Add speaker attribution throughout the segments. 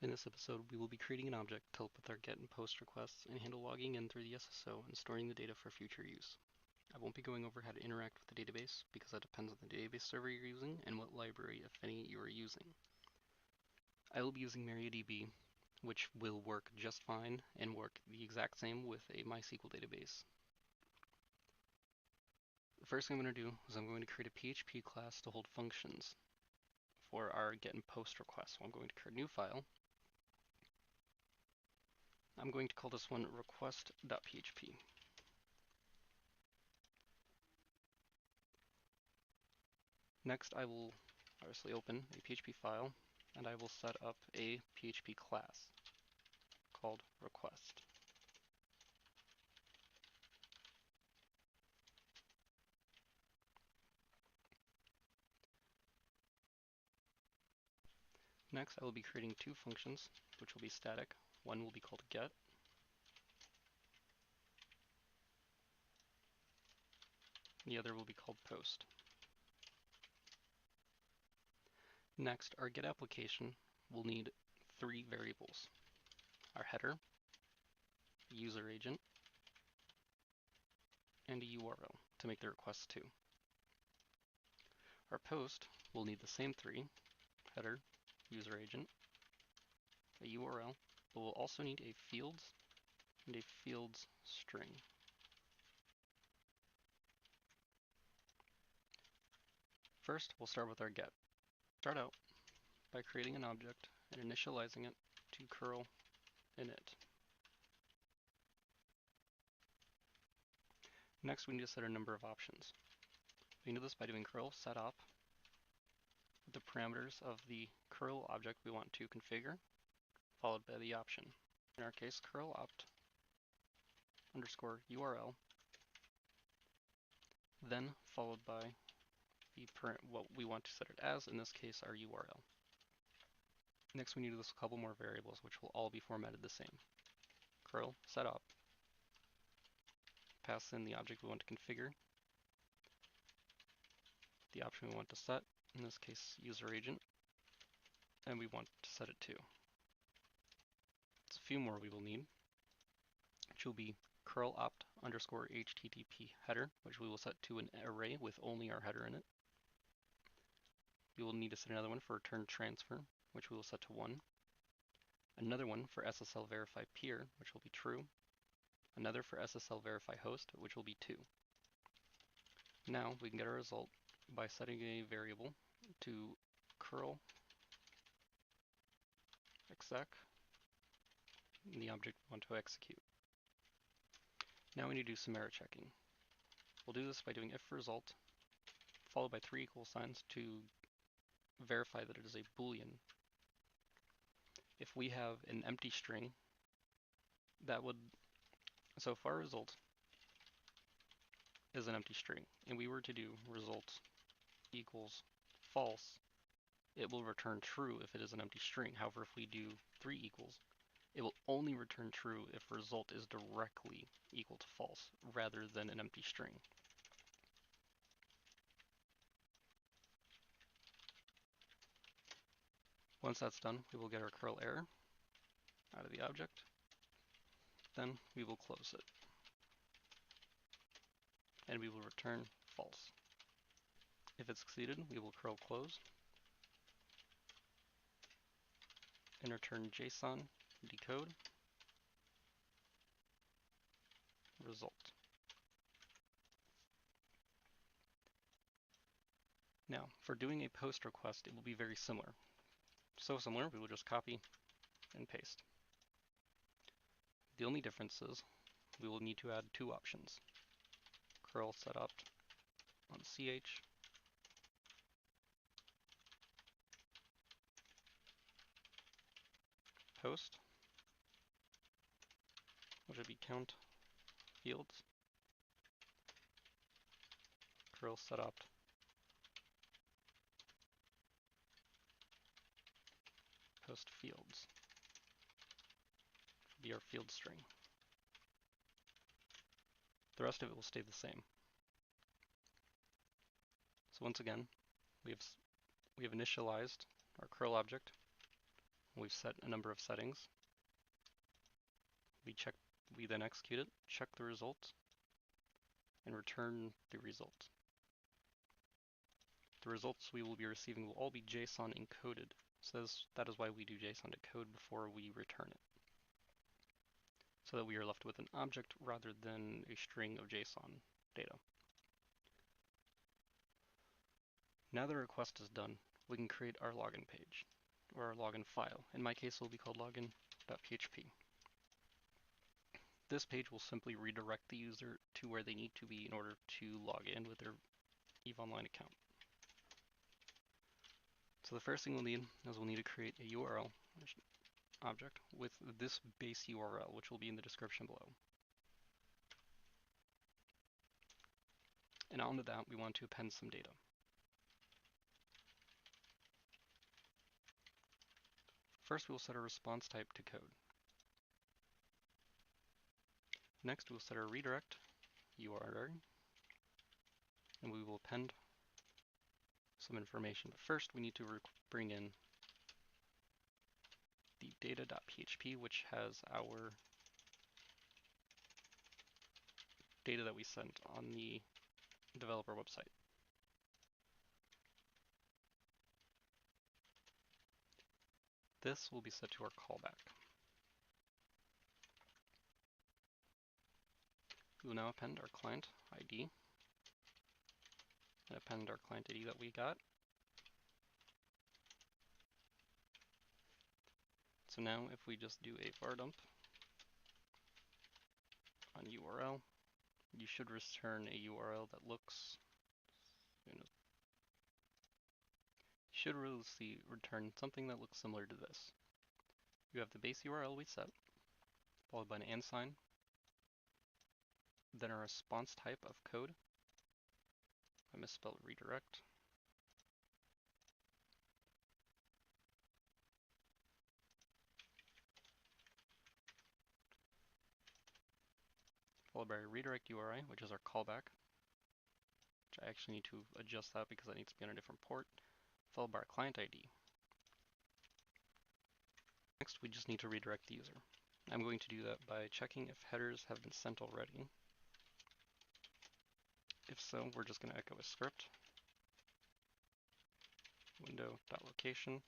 Speaker 1: In this episode, we will be creating an object to help with our get and post requests and handle logging in through the SSO and storing the data for future use. I won't be going over how to interact with the database because that depends on the database server you're using and what library, if any, you are using. I will be using MariaDB, which will work just fine and work the exact same with a MySQL database. The first thing I'm going to do is I'm going to create a PHP class to hold functions for our get and post requests. So I'm going to create a new file. I'm going to call this one request.php. Next, I will obviously open a PHP file, and I will set up a PHP class called request. Next, I will be creating two functions, which will be static. One will be called get, and the other will be called post. Next, our get application will need three variables: our header, a user agent, and a URL to make the request to. Our post will need the same three: header, user agent, a URL, but we'll also need a fields and a fields string. First, we'll start with our get. Start out by creating an object and initializing it to curl init. Next, we need to set a number of options. We can do this by doing curl setOp with the parameters of the curl object we want to configure, followed by the option. In our case, curl opt underscore URL, then followed by what we want to set it as, in this case our URL. Next, we need to do this a couple more variables, which will all be formatted the same. Curl setOp, pass in the object we want to configure, the option we want to set, in this case user agent, and we want to set it to. There's a few more we will need, which will be curl opt underscore HTTP header, which we will set to an array with only our header in it. We will need to set another one for return transfer, which we will set to 1. Another one for SSL verify peer, which will be true. Another for SSL verify host, which will be 2. Now we can get our result by setting a variable to curl exec, the object we want to execute. Now we need to do some error checking. We'll do this by doing if result followed by 3 equal signs to verify that it is a Boolean. If we have an empty string, so if our result is an empty string and we were to do result equals false, it will return true if it is an empty string. However, if we do 3 equals, it will only return true if result is directly equal to false rather than an empty string. Once that's done, we will get our curl error out of the object. Then we will close it, and we will return false. If it's succeeded, we will curl close and return JSON decode result. Now, for doing a post request, it will be very similar. So similar, we will just copy and paste. The only difference is we will need to add 2 options: curl setOp on ch, post, which would be count fields, curl setOp post fields, which will be our field string. The rest of it will stay the same. So once again, we have initialized our curl object We've set a number of settings. We then execute it, check the result, and return the result. The results we will be receiving will all be JSON encoded, so that is why we do JSON decode before we return it, so that we are left with an object rather than a string of JSON data. Now the request is done, we can create our login page, or our login file. In my case, it will be called login.php. This page will simply redirect the user to where they need to be in order to log in with their EVE Online account. So the first thing we'll need is we'll need to create a URL object with this base URL, which will be in the description below. And onto that, we want to append some data. First, we will set a response type to code. Next, we'll set our redirect URL, and we will append some information. But first, we need to bring in the data.php, which has our data that we sent on the developer website. This will be set to our callback. We will now append our client ID and append our client ID that we got. So now if we just do a var dump on URL, you should return a URL that looks, should really return something that looks similar to this. You have the base URL we set, followed by an and sign, then a response type of code. I misspelled redirect. Followed by a redirect URI, which is our callback, which I actually need to adjust that because that needs to be on a different port, followed by our client ID. Next, we just need to redirect the user. I'm going to do that by checking if headers have been sent already. If so, we're just going to echo a script, window.location,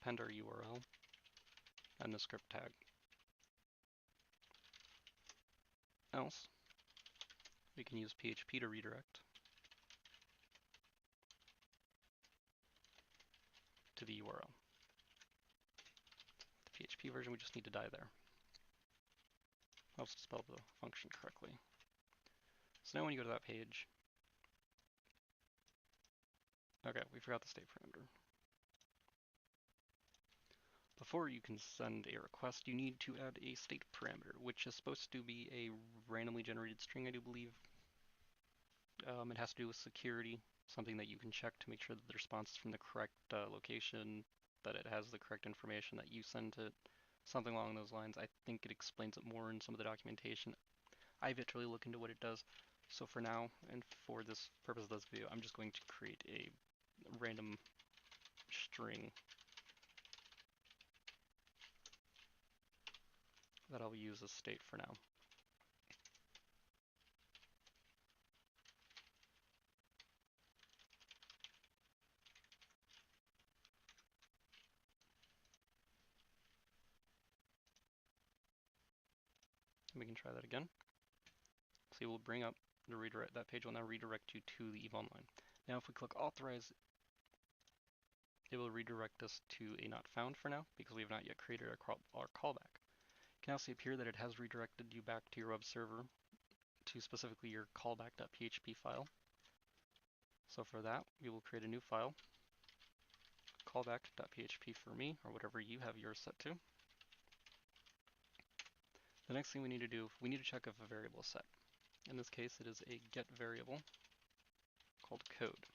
Speaker 1: append our URL, and the script tag. Else, we can use PHP to redirect to the URL. The PHP version, we just need to die there. Helps to spell the function correctly. So now when you go to that page, okay, we forgot the state parameter. Before you can send a request, you need to add a state parameter, which is supposed to be a randomly generated string, I do believe. It has to do with security, something that you can check to make sure that the response is from the correct location, that it has the correct information that you sent it, something along those lines. I think it explains it more in some of the documentation. I've yet to really look into what it does. So for now, and for this purpose of this video, I'm just going to create a random string that I'll use as state for now. We can try that again. So we'll bring up the redirect. That page will now redirect you to the EVE Online. Now if we click authorize, it will redirect us to a not found for now because we have not yet created our callback. You can now see up here that it has redirected you back to your web server, to specifically your callback.php file. So for that, we will create a new file, callback.php for me, or whatever you have yours set to. The next thing we need to do, we need to check if a variable is set. In this case, it is a get variable called code.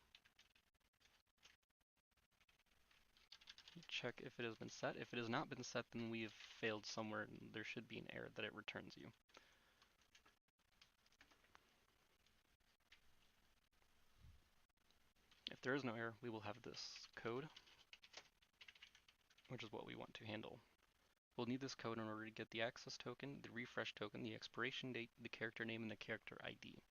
Speaker 1: Check if it has been set. If it has not been set, then we have failed somewhere and there should be an error that it returns you. If there is no error, we will have this code which is what we want to handle. We'll need this code in order to get the access token, the refresh token, the expiration date, the character name, and the character ID.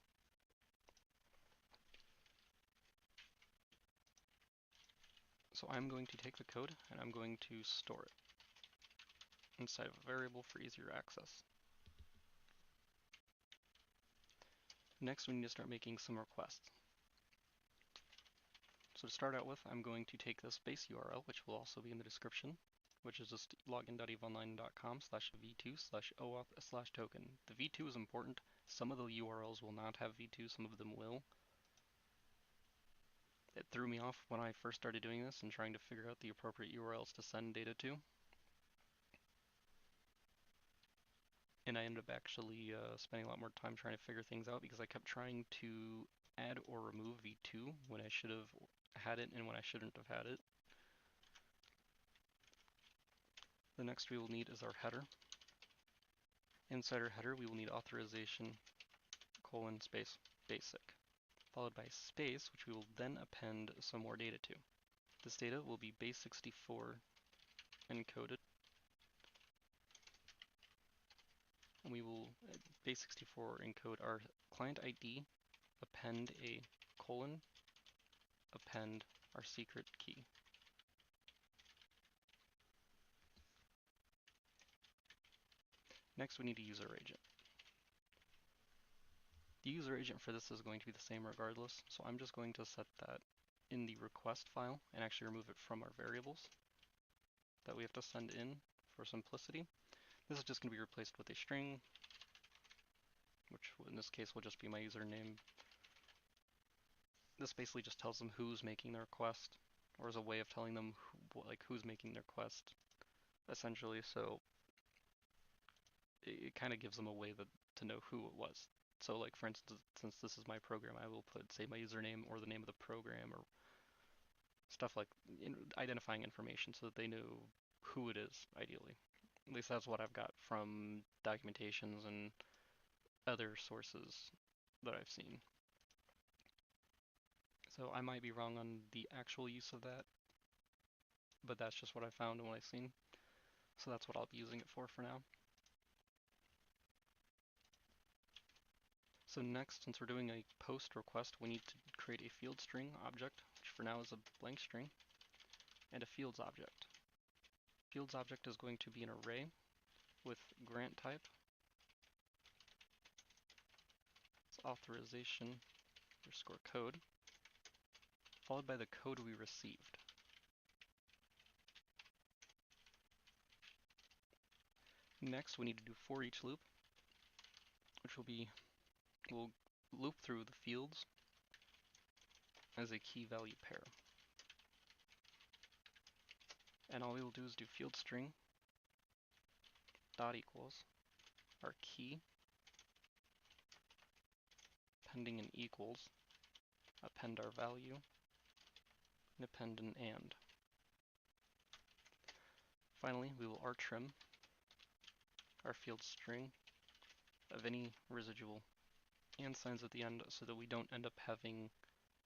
Speaker 1: So I'm going to take the code and I'm going to store it inside of a variable for easier access. Next, we need to start making some requests. So to start out with, I'm going to take this base URL, which will also be in the description, which is just login.eveonline.com/v2/oauth/token. The v2 is important. Some of the URLs will not have v2, some of them will. It threw me off when I first started doing this and trying to figure out the appropriate URLs to send data to. And I ended up actually spending a lot more time trying to figure things out because I kept trying to add or remove v2 when I should have had it and when I shouldn't have had it. The next we will need is our header. Inside our header we will need authorization : space basic, followed by space, which we will then append some more data to. This data will be base64 encoded, and we will base64 encode our client ID, append a : append our secret key. Next, we need a user agent. The user agent for this is going to be the same regardless, so I'm just going to set that in the request file and actually remove it from our variables that we have to send in for simplicity. This is just going to be replaced with a string, which in this case will just be my username. This basically just tells them who's making the request, or is a way of telling them who's making the request, essentially. So it kind of gives them a way to know who it was. So like for instance, since this is my program, I will put, say, my username or the name of the program or stuff like identifying information so that they know who it is, ideally. At least that's what I've got from documentations and other sources that I've seen. So I might be wrong on the actual use of that, but that's just what I found and what I've seen. So that's what I'll be using it for now. So next, since we're doing a post request, we need to create a field string object, which for now is a blank string, and a fields object. Fields object is going to be an array with grant type. It's authorization underscore code, followed by the code we received. Next, we need to do for each loop, which will loop through the fields as a key value pair. And all we will do is do field string dot equals our key, appending an equals, append our value, and append an and. Finally, we will rtrim our field string of any residual and signs at the end so that we don't end up having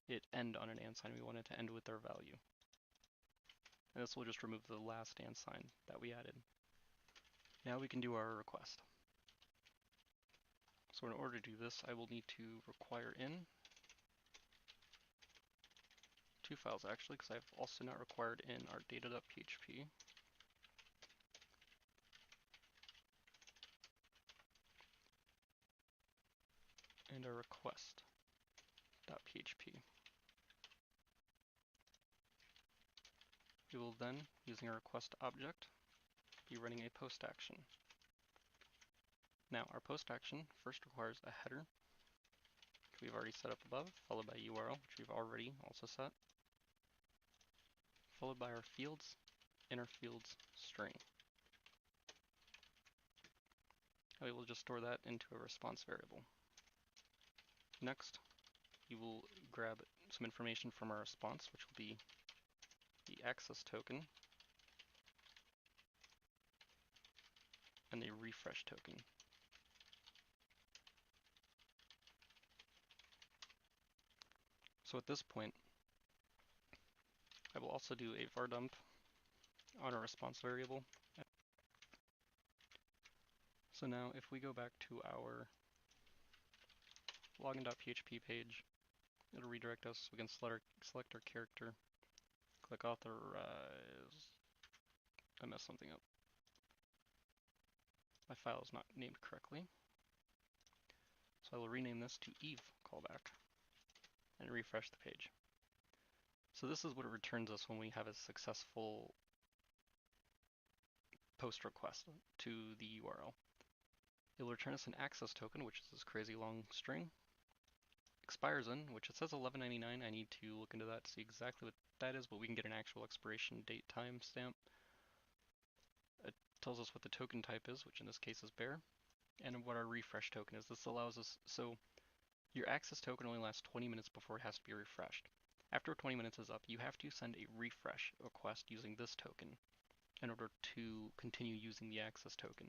Speaker 1: it end on an and sign. We want it to end with our value. And this will just remove the last and sign that we added. Now we can do our request. So in order to do this, I will need to require in two files actually, because I've also not required in our data.php. And our request.php. We will then, using our request object, be running a post action. Now, our post action first requires a header, which we've already set up above, followed by URL, which we've already also set, followed by our fields, inner fields string. We will just store that into a response variable. Next, we will grab some information from our response, which will be the access token and the refresh token. So at this point, I will also do a var dump on our response variable. So now if we go back to our login.php page, it'll redirect us. We can select our character, click authorize. I messed something up. My file is not named correctly. So I will rename this to Eve callback and refresh the page. So this is what it returns us when we have a successful post request to the URL. It will return us an access token, which is this crazy long string. Expires in, which it says 1199. I need to look into that to see exactly what that is, but we can get an actual expiration date timestamp. It tells us what the token type is, which in this case is bear, and what our refresh token is. This allows us, so your access token only lasts 20 minutes before it has to be refreshed. After 20 minutes is up, you have to send a refresh request using this token in order to continue using the access token.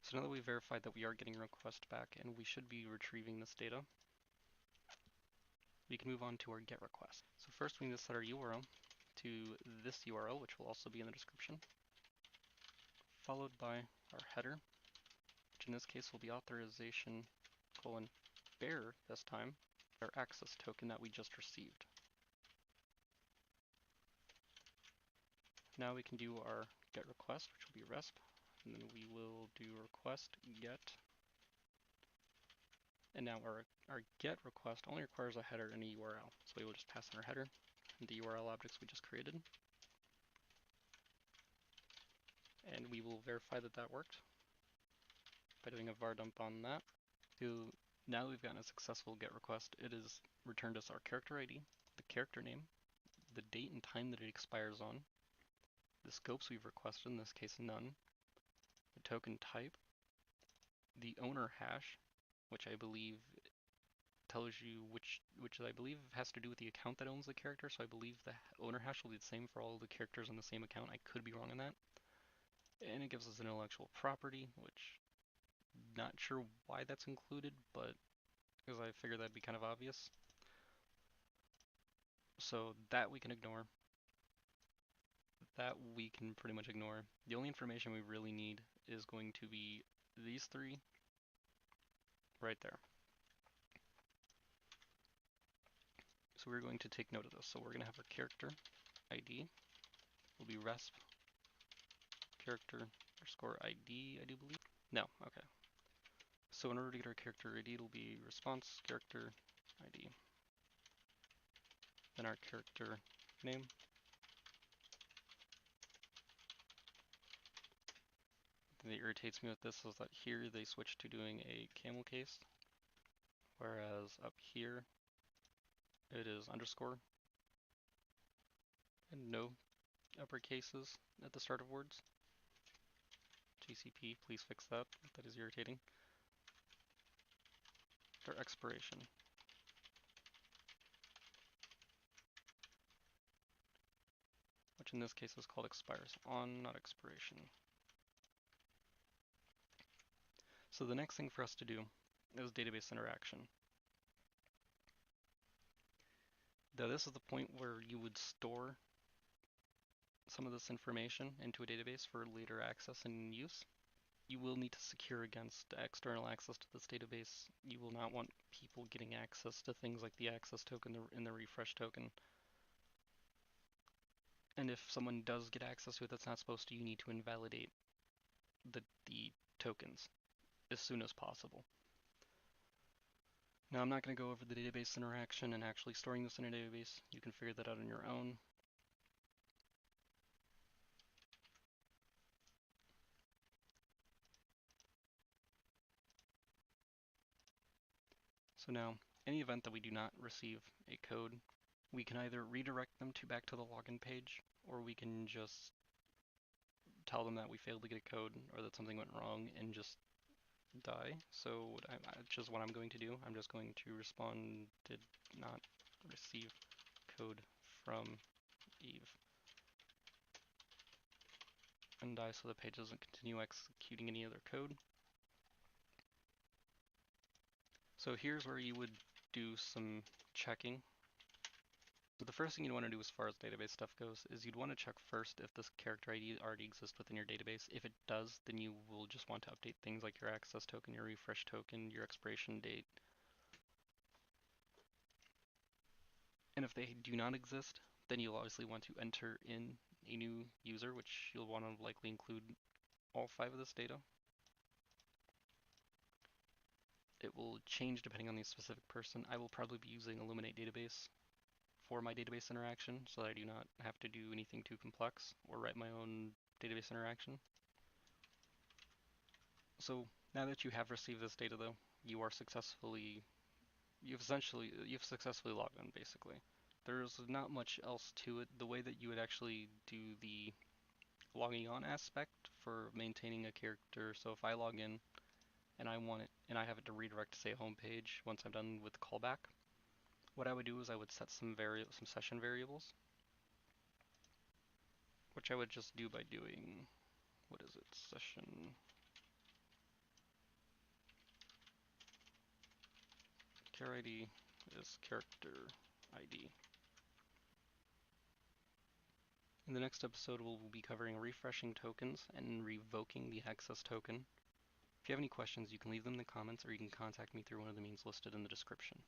Speaker 1: So now that we've verified that we are getting a request back and we should be retrieving this data, we can move on to our GET request. So first we need to set our URL to this URL, which will also be in the description, followed by our header, which in this case will be authorization : bearer this time, our access token that we just received. Now we can do our GET request, which will be resp, and then we will do request GET. And now our GET request only requires a header and a URL. So we will just pass in our header and the URL objects we just created. And we will verify that that worked by doing a var dump on that. So now that we've gotten a successful GET request, it has returned us our character ID, the character name, the date and time that it expires on, the scopes we've requested, in this case none, the token type, the owner hash, which I believe tells you which I believe has to do with the account that owns the character, so I believe the owner hash will be the same for all the characters in the same account. I could be wrong on that. And it gives us an intellectual property, which not sure why that's included, but because I figured that'd be kind of obvious. So that we can ignore. That we can pretty much ignore. The only information we really need is going to be these three right there. So we're going to take note of this. So we're going to have our character ID will be resp character underscore ID, I do believe. No, okay. So in order to get our character ID, it'll be response character ID. Then our character name. The thing that irritates me with this is that here they switch to doing a camel case, whereas up here it is underscore and no upper cases at the start of words. GCP, please fix that. That is irritating. Their expiration. Which in this case is called expires on, not expiration. So the next thing for us to do is database interaction. Now this is the point where you would store some of this information into a database for later access and use. You will need to secure against external access to this database. You will not want people getting access to things like the access token and the refresh token. And if someone does get access to it that's not supposed to, you need to invalidate the tokens as soon as possible. Now I'm not going to go over the database interaction and actually storing this in a database. You can figure that out on your own. So now, any event that we do not receive a code, we can either redirect them back to the login page, or we can just tell them that we failed to get a code or that something went wrong and just die. So which is what I'm going to do. I'm just going to respond did not receive code from Eve and die so the page doesn't continue executing any other code. So here's where you would do some checking. So the first thing you'd want to do as far as database stuff goes is you'd want to check first if this character ID already exists within your database. If it does, then you will just want to update things like your access token, your refresh token, your expiration date. And if they do not exist, then you'll obviously want to enter in a new user, which you'll want to likely include all 5 of this data. It will change depending on the specific person. I will probably be using Illuminate database for my database interaction so that I do not have to do anything too complex or write my own database interaction. So now that you have received this data though, you've successfully logged in basically. There's not much else to it. The way that you would actually do the logging on aspect for maintaining a character, so if I log in and I want it and I have it to redirect to say a home page once I'm done with the callback, what I would do is I would set some session variables, which I would just do by doing, what is it, session char ID is character ID. In the next episode, we'll be covering refreshing tokens and revoking the access token. If you have any questions, you can leave them in the comments or you can contact me through one of the means listed in the description.